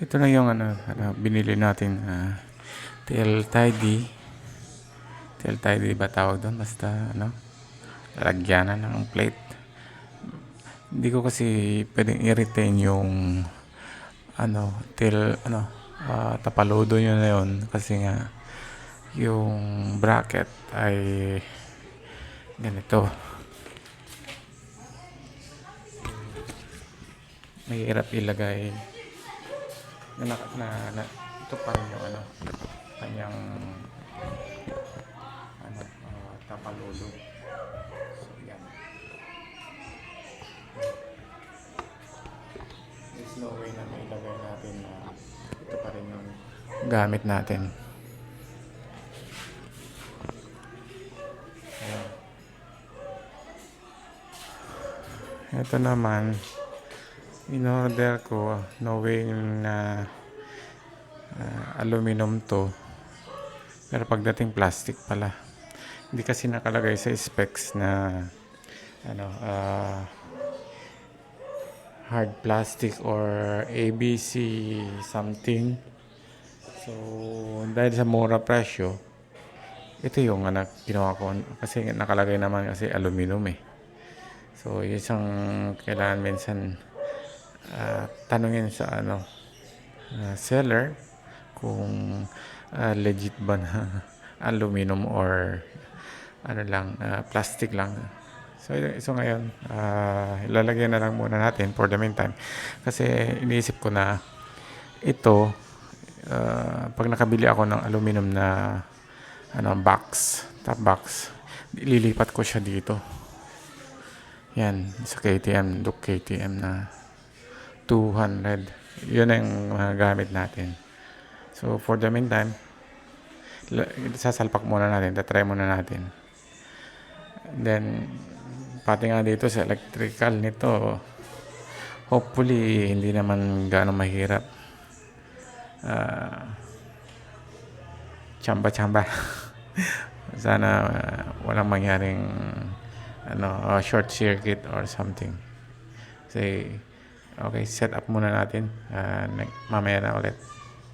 Ito na yung binili natin tail tidy. Tail tidy ba tawag doon? Basta lalagyanan ng plate. Hindi ko kasi pwedeng i-retain yung tail tapaludo nyo na yun kasi nga yung bracket ay ganito. Mahirap ilagay na ito pa rin yung kanyang tapaludo. So yan, there's no way na may ilagay natin na ito pa rin yung gamit natin. Ayan. Ito naman in-order ko knowing na aluminum to, pero pagdating plastic pala. Hindi kasi nakalagay sa specs na hard plastic or ABC something. So dahil sa mura presyo, ito yung ginawa ko kasi nakalagay naman kasi aluminum eh. So isang kailangan minsan tanungin sa seller kung legit ba na aluminum or plastic lang. So ngayon ilalagyan na lang muna natin for the meantime kasi iniisip ko na ito pag nakabili ako ng aluminum na top box, lilipat ko siya dito. Yan sa KTM, Duke KTM na 200. Yun ang gamit natin. So for the meantime, sasalpak muna natin, tatry muna natin. Then pati nga dito sa electrical nito, hopefully hindi naman gaano mahirap. Chamba sana walang mangyaring short circuit or something. Say okay, set up muna natin. Mamaya na ulit.